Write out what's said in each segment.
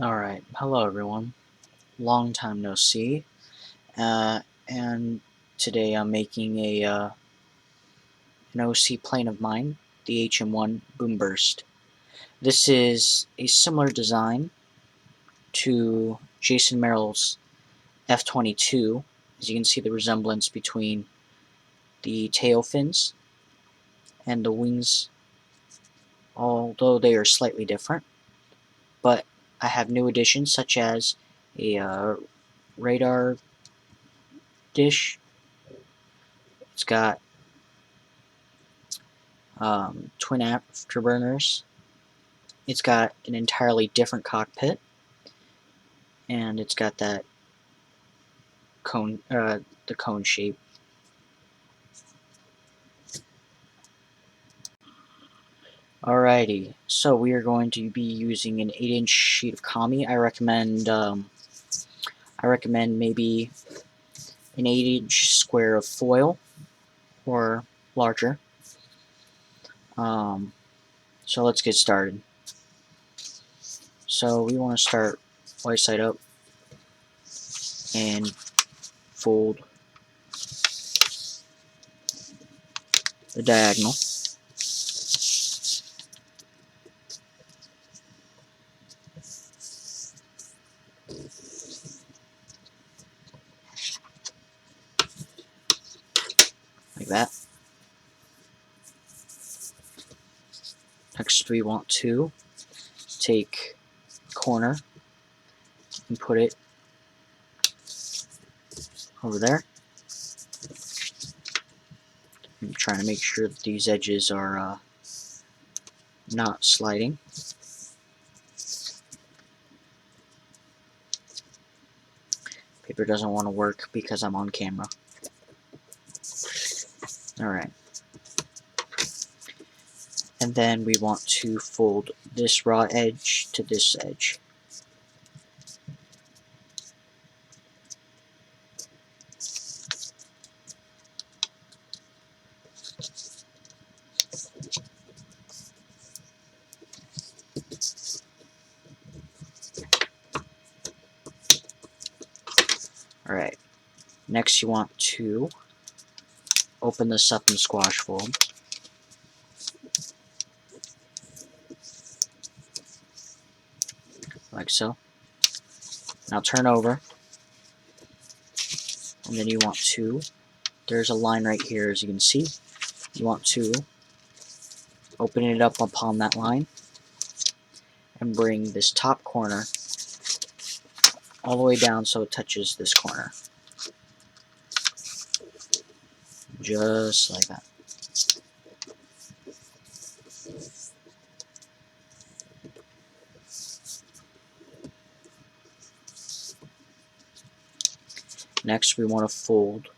Alright, hello everyone. Long time no see. And today I'm making an OC plane of mine, the HM-1 Boomburst. This is a similar design to Jayson Merrill's F-22. As you can see the resemblance between the tail fins and the wings, although they are slightly different. But I have new additions such as a radar dish. It's got twin afterburners. It's got an entirely different cockpit, and it's got that cone, the cone shape. Alrighty, so we are going to be using an 8-inch sheet of kami. I recommend maybe an 8-inch square of foil or larger. So let's get started. So we want to start right side up and fold the diagonal. Like that. Next we want to take corner and put it over there. I'm trying to make sure that these edges are not sliding. Paper doesn't want to work because I'm on camera. Alright. And then we want to fold this raw edge to this edge. Alright. Next you want to open this up and squash fold. Like so. Now turn over. And then you want to, there's a line right here as you can see. You want to open it up upon that line and bring this top corner all the way down so it touches this corner. Just like that. Next we want to fold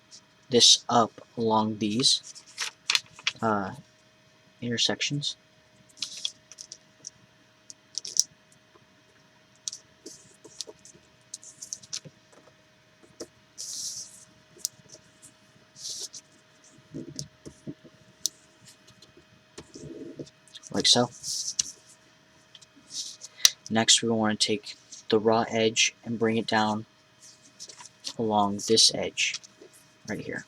this up along these intersections. Like so. Next we want to take the raw edge and bring it down along this edge right here.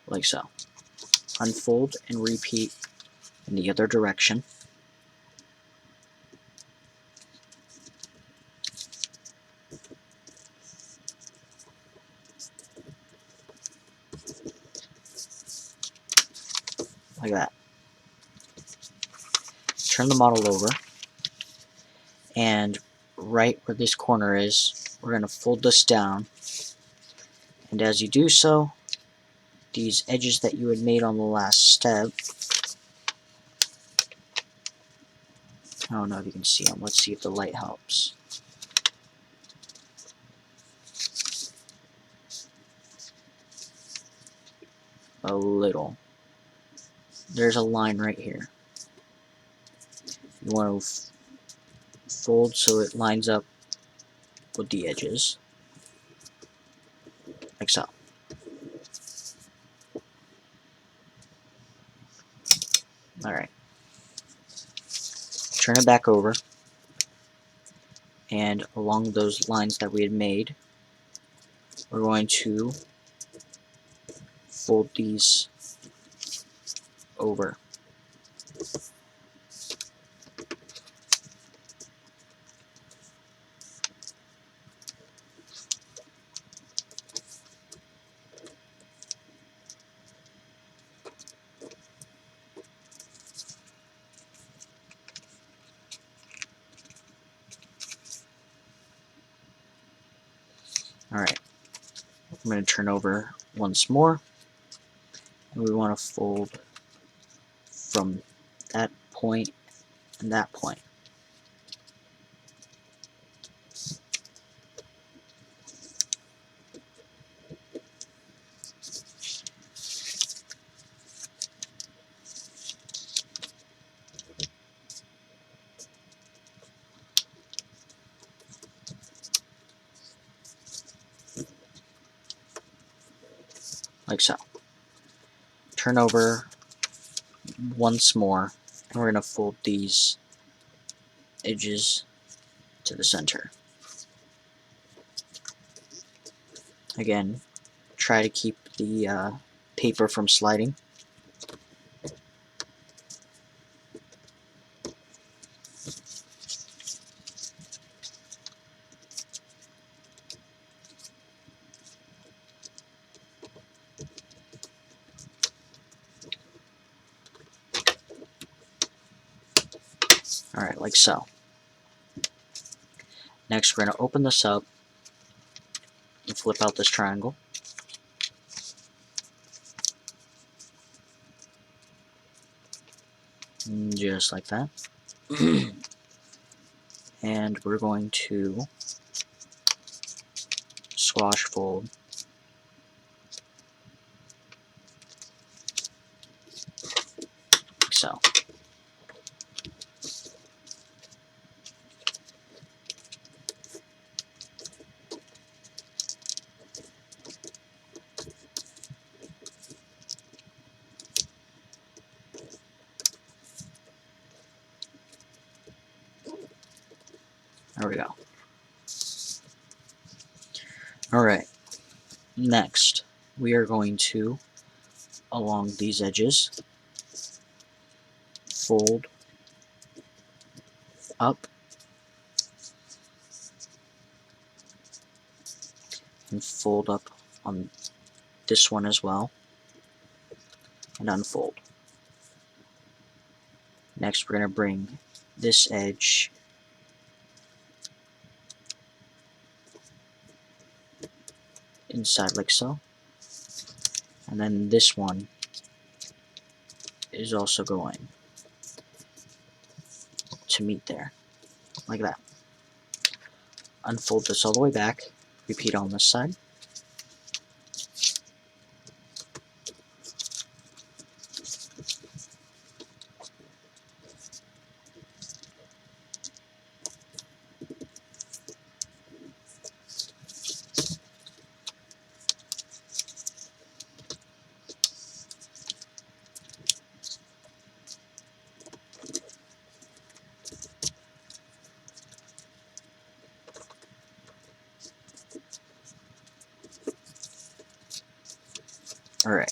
Like so. Unfold and repeat in the other direction. Like that. Turn the model over, and right where this corner is, we're going to fold this down, and as you do so, these edges that you had made on the last step, I don't know if you can see them, let's see if the light helps. A little. There's a line right here. You want to fold so it lines up with the edges, like so. Alright. Turn it back over, and along those lines that we had made, we're going to fold these over. Alright, I'm going to turn over once more, and we want to fold from that point and that point. Like so. Turn over once more, and we're going to fold these edges to the center. Again, try to keep the paper from sliding. Alright, like so. Next, we're going to open this up and flip out this triangle. Just like that. And we're going to squash fold like so. There we go. Alright, next we are going to, along these edges, fold up and fold up on this one as well, and unfold. Next, we're going to bring this edge inside like so, and then this one is also going to meet there, like that. Unfold this all the way back, repeat on this side. Alright.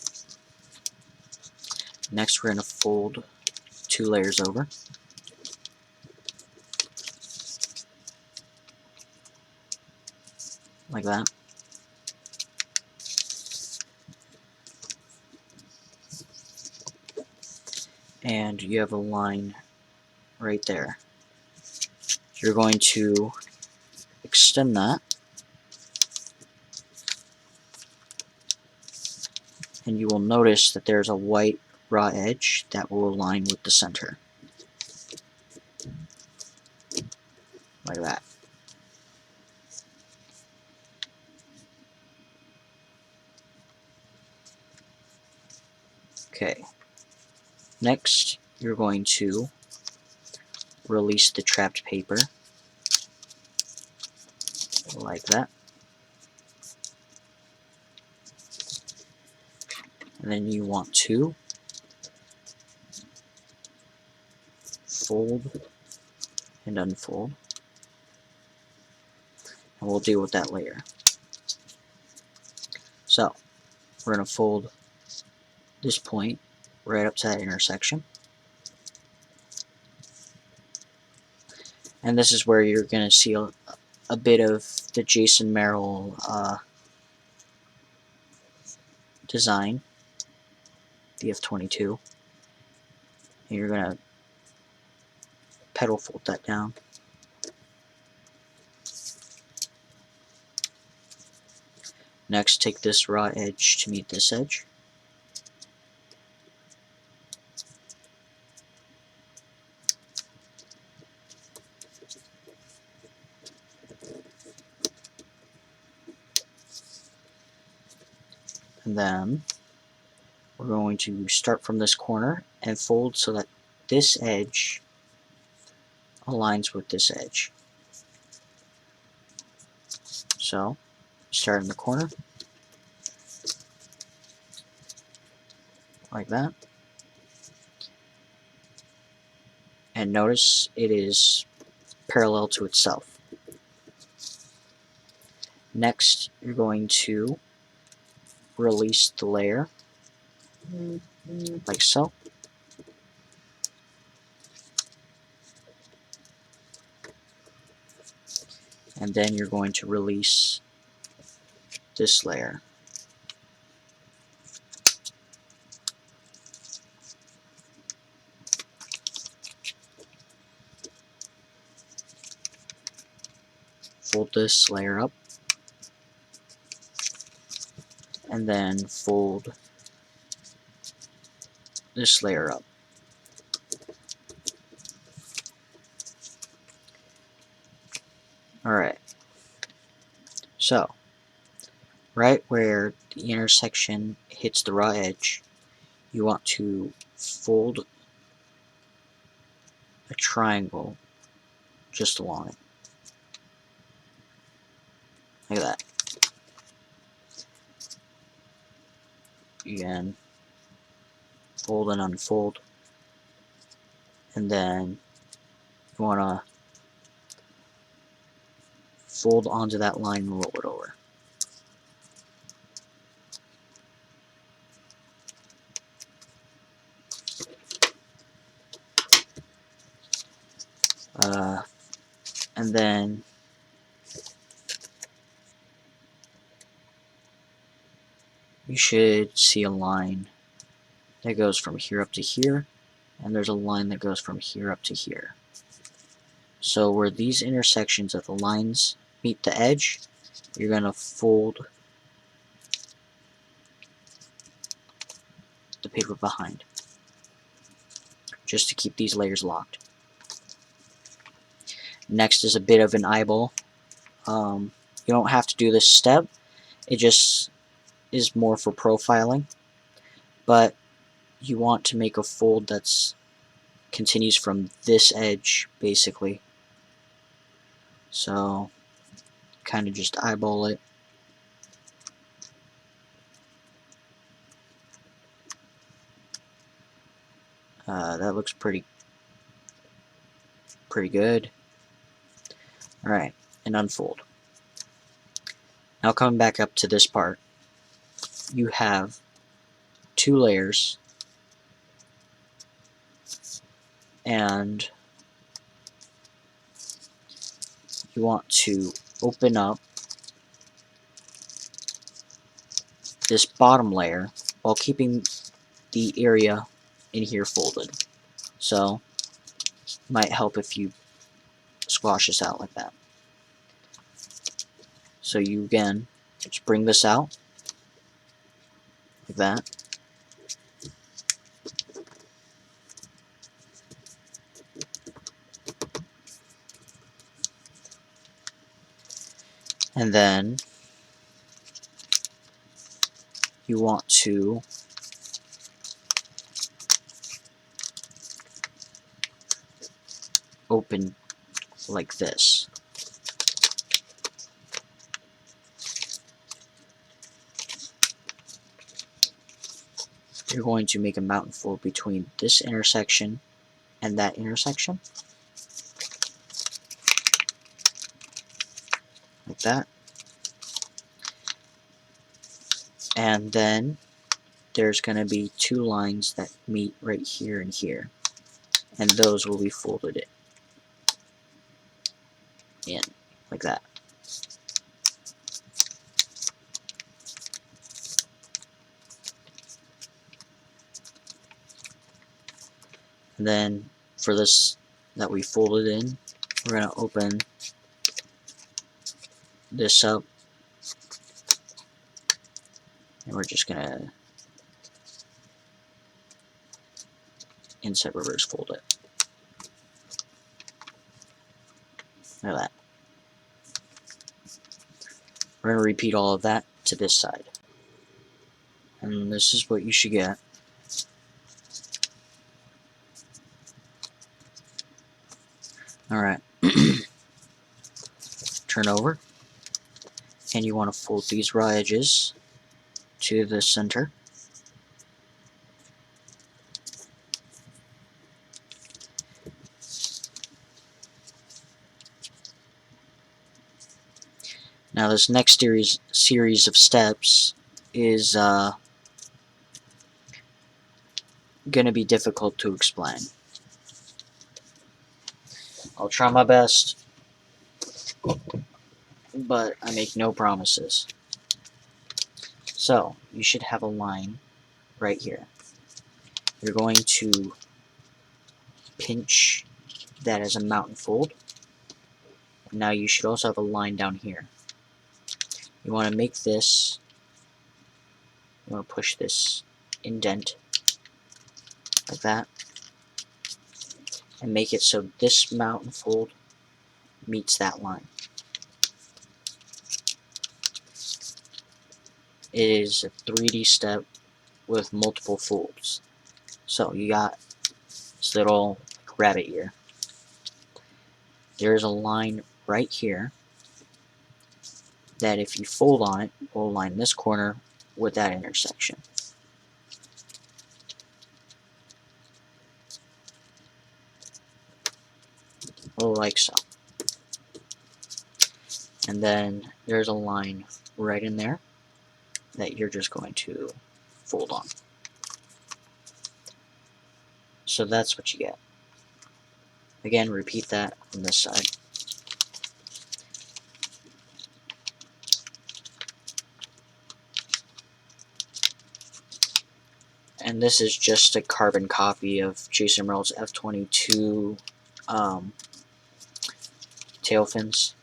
Next, we're going to fold 2 layers over. Like that. And you have a line right there. You're going to extend that, and you will notice that there's a white raw edge that will align with the center. Like that. Okay. Next, you're going to release the trapped paper like that. And then you want to fold and unfold. And we'll deal with that later. So, we're going to fold this point right up to that intersection. And this is where you're going to see a bit of the Jayson Merrill design, the F22. And you're going to pedal fold that down. Next, take this raw edge to meet this edge. And then we're going to start from this corner and fold so that this edge aligns with this edge. So, start in the corner, like that. And notice it is parallel to itself. Next, you're going to release the layer, like so. And then you're going to release this layer. Fold this layer up. And then fold this layer up. Alright. So, right where the intersection hits the raw edge, you want to fold a triangle just along it. Like that. Again, fold and unfold. And then you want to fold onto that line and roll it over. And then you should see a line that goes from here up to here, and there's a line that goes from here up to here. So where these intersections of the lines meet the edge, you're going to fold the paper behind, just to keep these layers locked. Next is a bit of an eyeball. You don't have to do this step, it just is more for profiling, but you want to make a fold that's continues from this edge basically. So kind of just eyeball it. That looks pretty good. Alright, and unfold. Now coming back up to this part, you have two layers, and you want to open up this bottom layer while keeping the area in here folded. So might help if you squash this out like that. So you again just bring this out like that. And then you want to open like this. you're going to make a mountain fold between this intersection and that intersection, like that. And then there's going to be two lines that meet right here and here, and those will be folded in, like that. And then for this that we folded in, we're going to open this up, and we're just going to inside reverse fold it. Like that. We're going to repeat all of that to this side. And this is what you should get. Alright. Turn over. And you want to fold these raw edges to the center. Now this next series of steps is going to be difficult to explain. I'll try my best, but I make no promises. So, you should have a line right here. You're going to pinch that as a mountain fold. Now you should also have a line down here. You want to make this, you want to push this indent like that, and make it so this mountain fold meets that line. It is a 3D step with multiple folds. So you got this little rabbit ear. There's a line right here that if you fold on it, will align this corner with that intersection. Like so. And then there's a line right in there that you're just going to fold on. So that's what you get. Again, repeat that on this side. And this is just a carbon copy of Jayson Merrill's F-22 tail fins.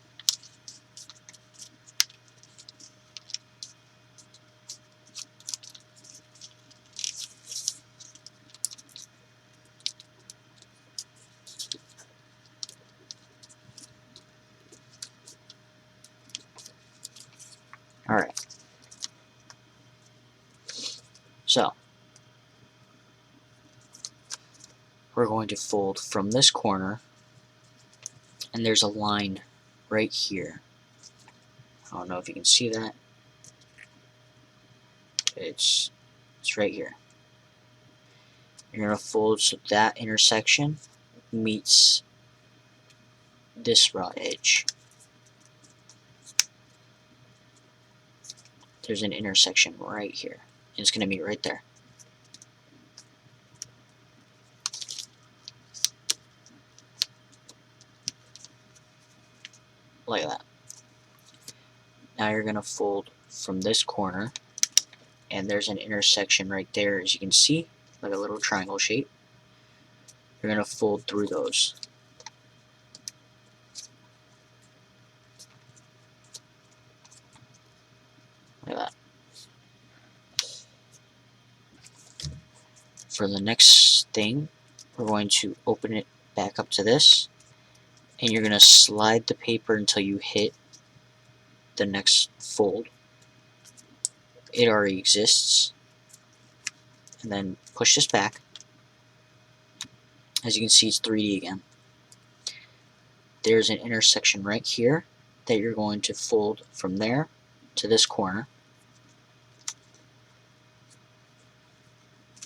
Alright. So, we're going to fold from this corner, and there's a line right here. I don't know if you can see that. It's right here. You're going to fold so that intersection meets this raw edge. There's an intersection right here, and it's going to meet right there. Like that. Now you're going to fold from this corner, and there's an intersection right there, as you can see, like a little triangle shape. You're going to fold through those. Like that. For the next thing, we're going to open it back up to this, and you're going to slide the paper until you hit the next fold. It already exists. And then push this back. As you can see, it's 3D again. There's an intersection right here that you're going to fold from there to this corner.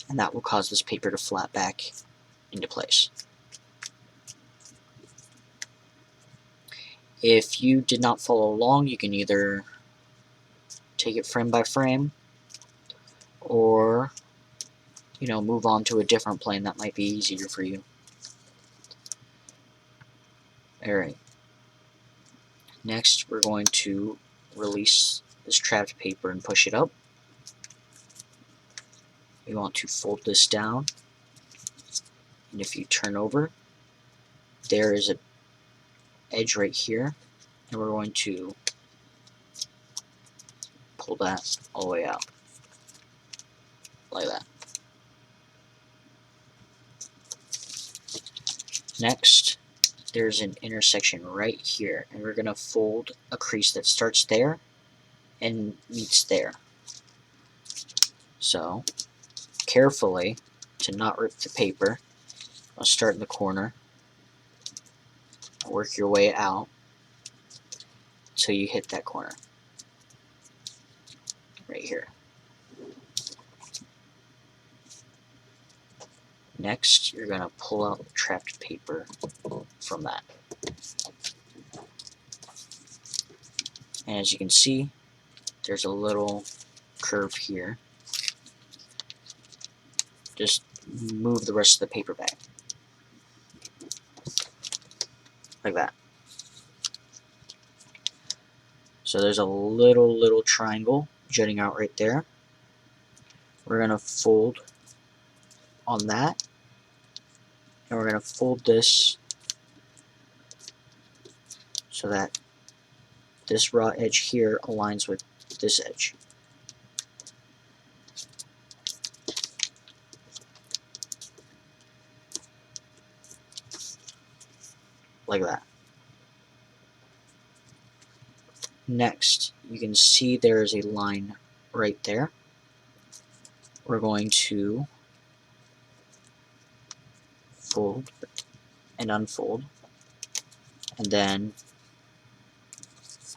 and that will cause this paper to flap back into place. If you did not follow along, you can either take it frame by frame, or move on to a different plane that might be easier for you. Alright, next we're going to release this trapped paper and push it up. We want to fold this down, and if you turn over, there is an edge right here, and we're going to pull that all the way out, like that. Next, there's an intersection right here, and we're going to fold a crease that starts there and meets there. So, carefully, to not rip the paper, I'll start in the corner, work your way out until you hit that corner, right here. Next, you're going to pull out the trapped paper from that. And as you can see, there's a little curve here. Just move the rest of the paper back, like that. So there's a little triangle jutting out right there. We're going to fold on that, and we're going to fold this so that this raw edge here aligns with this edge. Like that. Next, you can see there is a line right there. We're going to fold and unfold, and then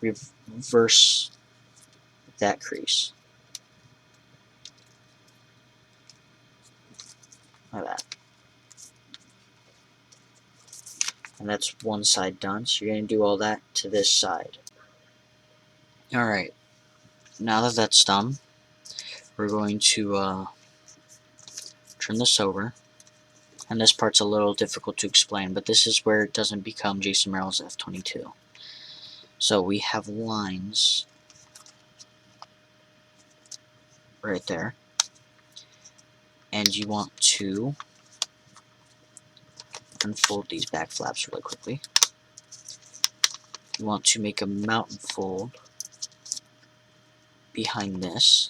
reverse that crease, like that. And that's one side done, so you're going to do all that to this side. Alright, now that that's done, we're going to turn this over. And this part's a little difficult to explain, but this is where it doesn't become Jayson Merrill's F-22. So we have lines right there, and you want to unfold these back flaps really quickly. You want to make a mountain fold behind this.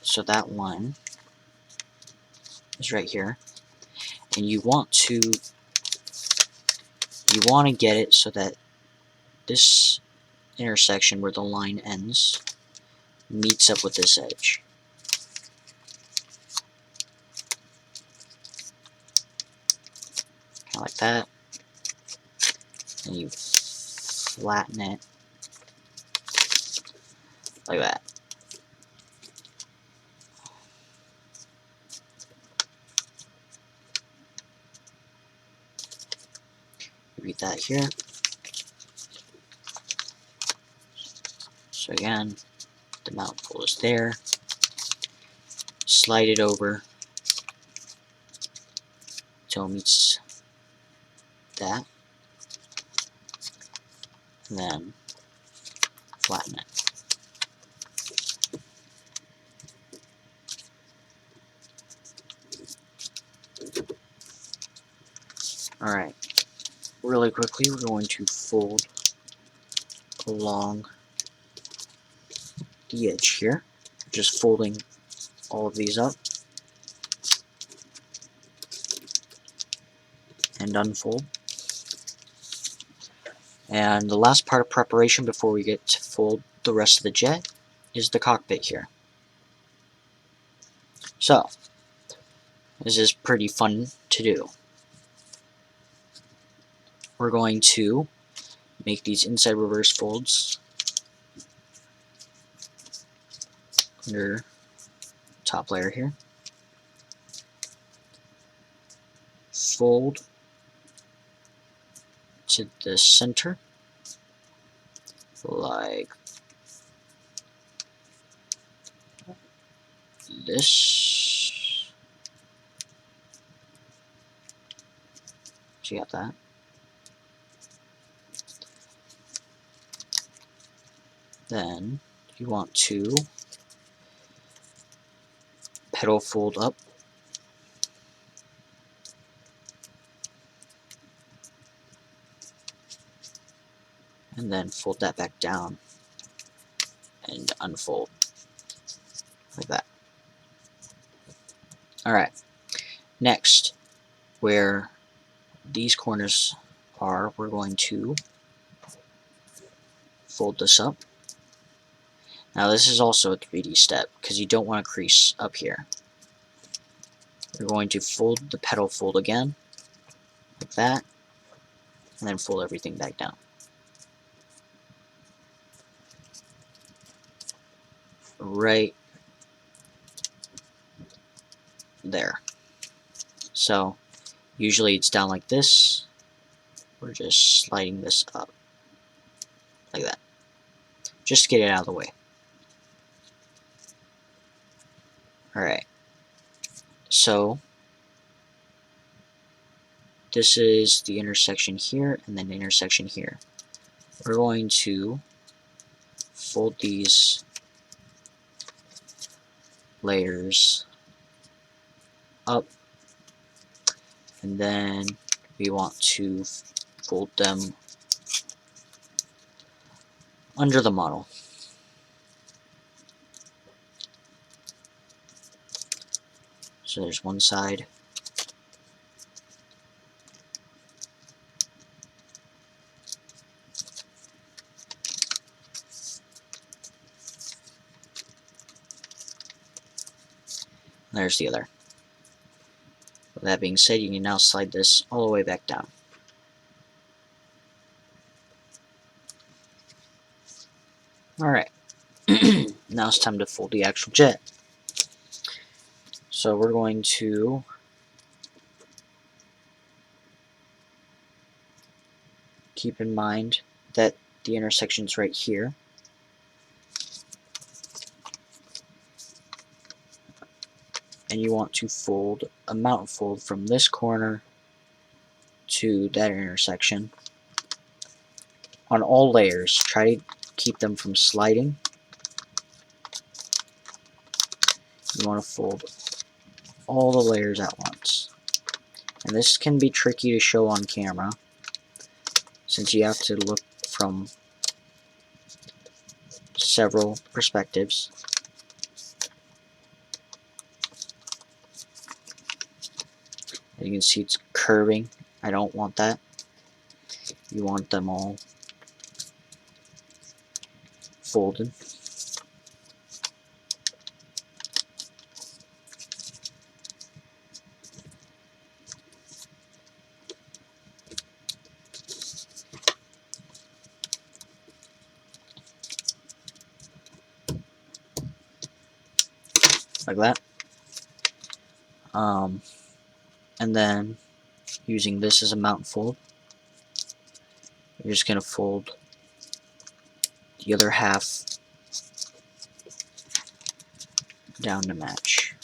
So that one is right here, and you want to get it so that this intersection where the line ends meets up with this edge. Kind of like that. And you flatten it like that. Repeat that here. So again, the mount pull is there. Slide it over until it meets that. And then flatten it. Alright, really quickly we're going to fold along the edge here, just folding all of these up and unfold. And the last part of preparation before we get to fold the rest of the jet is the cockpit here. So, this is pretty fun to do. we're going to make these inside reverse folds under top layer here. Fold to the center like this. So you got that. Then you want to pedal fold up and then fold that back down and unfold like that. Alright, next, where these corners are, we're going to fold this up. Now this is also a 3D step because you don't want to crease up here. We're going to fold the pedal fold again like that, and then fold everything back down. Right there. So usually it's down like this. We're just sliding this up like that, just to get it out of the way. Alright, so this is the intersection here and then the intersection here. We're going to fold these layers up, and then we want to fold them under the model. So there's one side. There's the other. With that being said, you can now slide this all the way back down. Alright, now it's time to fold the actual jet. So we're going to keep in mind that the intersection's right here. And you want to fold a mountain fold from this corner to that intersection on all layers. Try to keep them from sliding. You want to fold all the layers at once. And this can be tricky to show on camera since you have to look from several perspectives. You can see it's curving. I don't want that. You want them all folded. Like that. And then using this as a mountain fold, you're just going to fold the other half down to match.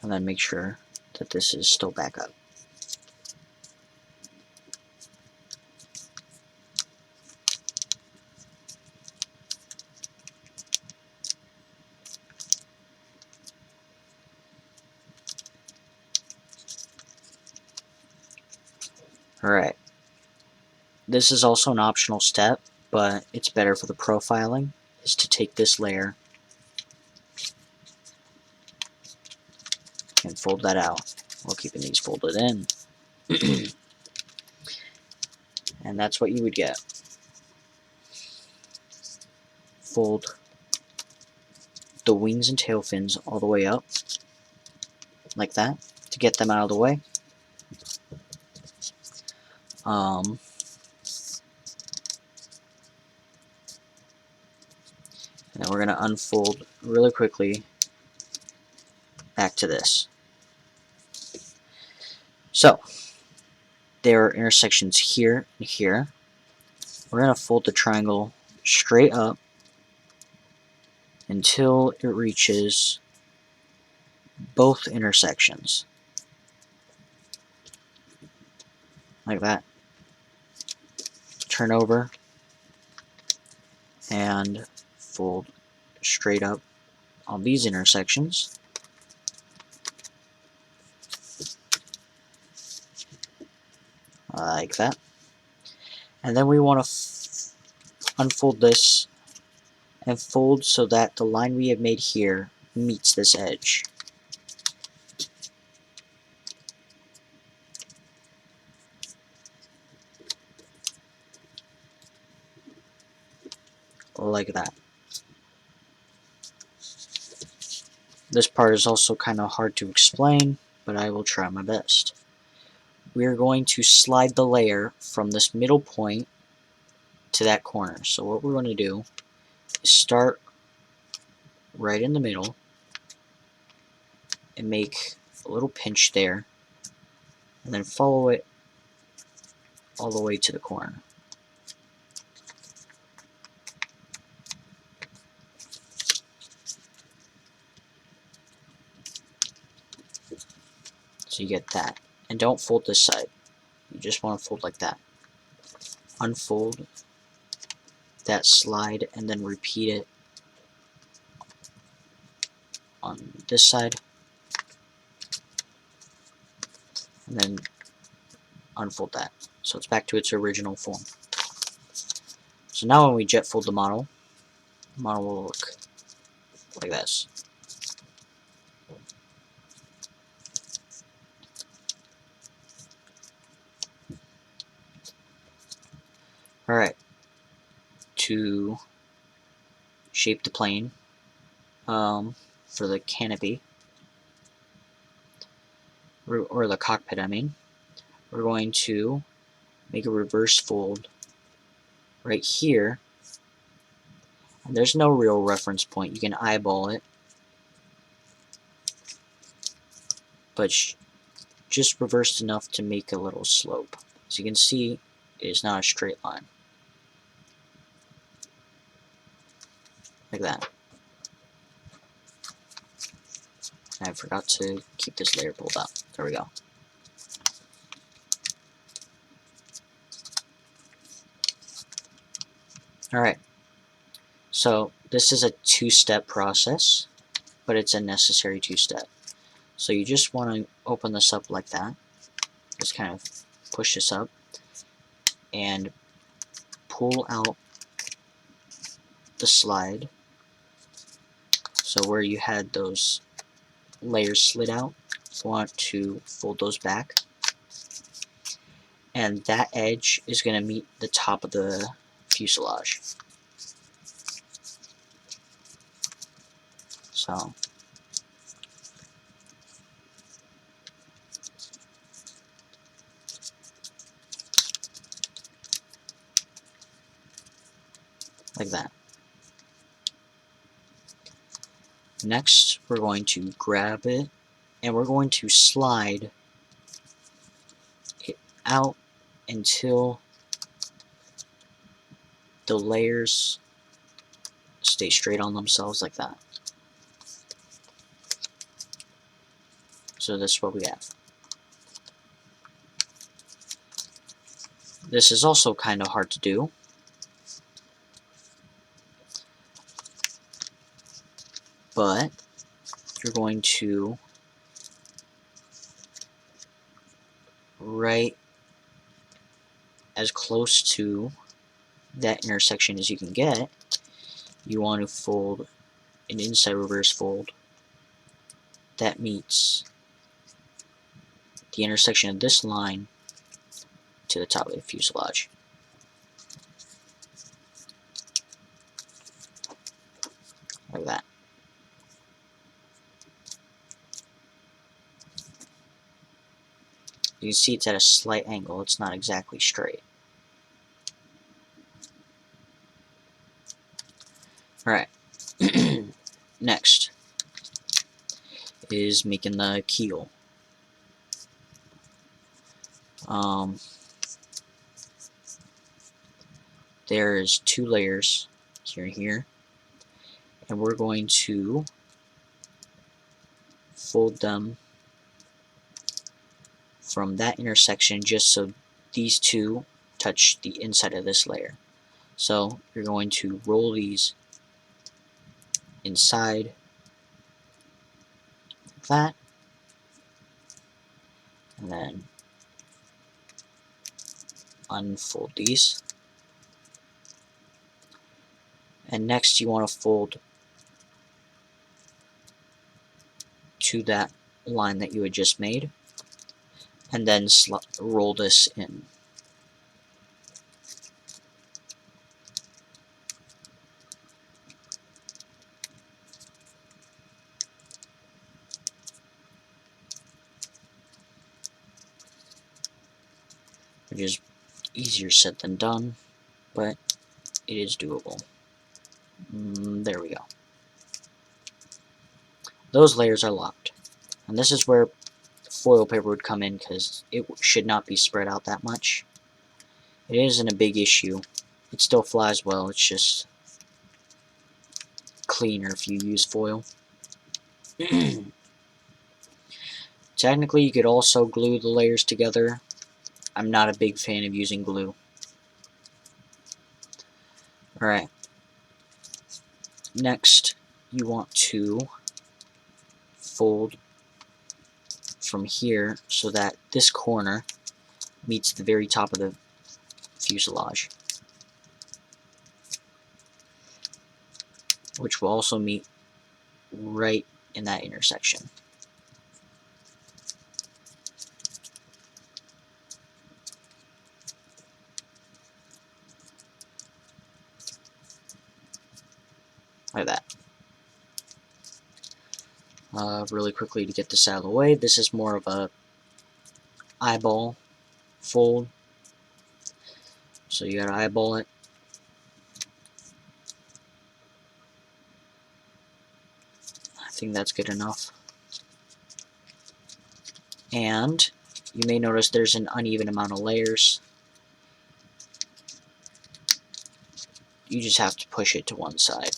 And then make sure that this is still back up. Alright, this is also an optional step, but it's better for the profiling, is to take this layer and fold that out while keeping these folded in. And that's what you would get. Fold the wings and tail fins all the way up, like that, to get them out of the way. And then we're going to unfold really quickly back to this. So, there are intersections here and here. We're going to fold the triangle straight up until it reaches both intersections. Like that. Turn over and fold straight up on these intersections. Like that. And then we want to unfold this and fold so that the line we have made here meets this edge. Like that. This part is also kind of hard to explain, but I will try my best. We are going to slide the layer from this middle point to that corner. So what we're going to do is start right in the middle and make a little pinch there, and then follow it all the way to the corner. So you get that. And don't fold this side. You just want to fold like that. Unfold that slide and then repeat it on this side. And then unfold that. So it's back to its original form. So now when we jet fold the model will look like this. Alright, to shape the plane for the canopy, or the cockpit I mean, we're going to make a reverse fold right here. And there's no real reference point, you can eyeball it, but just reversed enough to make a little slope. As you can see, it is not a straight line. Like that. I forgot to keep this layer pulled out. There we go. Alright, so this is a two-step process, but it's a necessary two-step. So you just want to open this up like that. Just kind of push this up and pull out the slide. So where you had those layers slid out, you want to fold those back. And that edge is going to meet the top of the fuselage. So like that. Next, we're going to grab it and we're going to slide it out until the layers stay straight on themselves like that. So this is what we have. This is also kind of hard to do. But you're going to right as close to that intersection as you can get. You want to fold an inside reverse fold that meets the intersection of this line to the top of the fuselage. like that. You can see it's at a slight angle, it's not exactly straight. Alright, next is making the keel. There's 2 layers here and here, and we're going to fold them from that intersection just so these two touch the inside of this layer. So you're going to roll these inside like that, and then unfold these. And next you want to fold to that line that you had just made, and then roll this in. Which is easier said than done, but it is doable. There we go. Those layers are locked. And this is where foil paper would come in, because it should not be spread out that much. It isn't a big issue. It still flies well, it's just cleaner if you use foil. Technically, you could also glue the layers together. I'm not a big fan of using glue. Alright. Next, you want to fold from here so that this corner meets the very top of the fuselage, which will also meet right in that intersection. Like that. Really quickly to get this out of the way, this is more of a eyeball fold. So you gotta eyeball it. I think that's good enough. And you may notice there's an uneven amount of layers. You just have to push it to one side.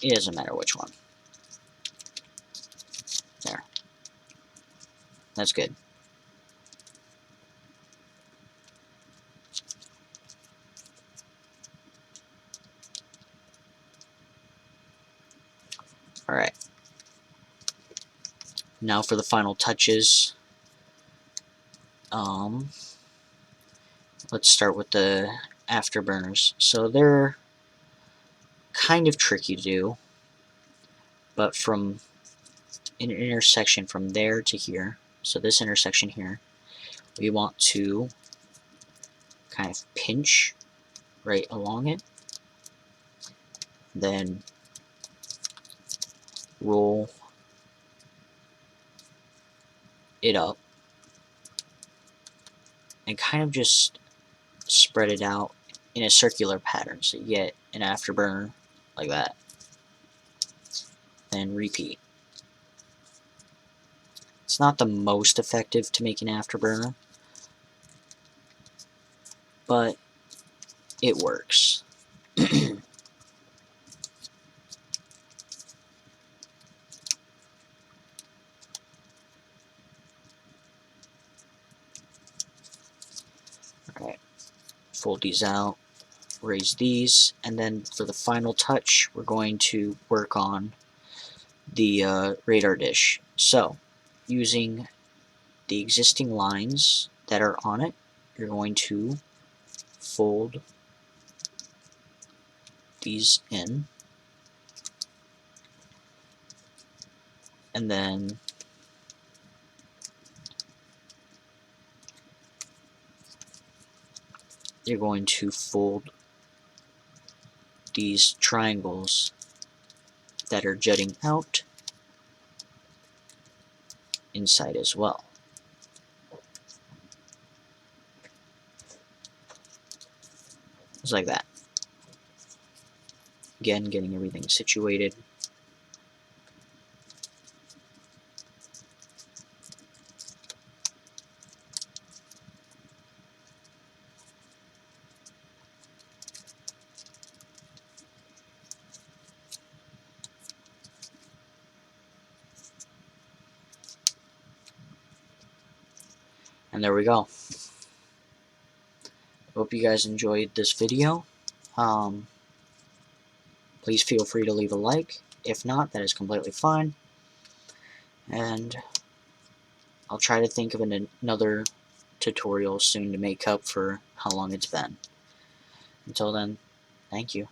It doesn't matter which one. There. That's good. Alright. Now for the final touches. Let's start with the afterburners. So they're kind of tricky to do, but from an intersection from there to here, so this intersection here, we want to kind of pinch right along it, then roll it up, and kind of just spread it out in a circular pattern, so you get an afterburner like that, and repeat. It's not the most effective to make an afterburner, but it works. Alright, fold these out, raise these, and then for the final touch, we're going to work on the radar dish. So, using the existing lines that are on it, you're going to fold these in, and then you're going to fold these triangles that are jutting out inside as well. Just like that. Again, getting everything situated. And there we go. Hope you guys enjoyed this video. Please feel free to leave a like. If not, that is completely fine. And I'll try to think of another tutorial soon to make up for how long it's been. Until then, thank you.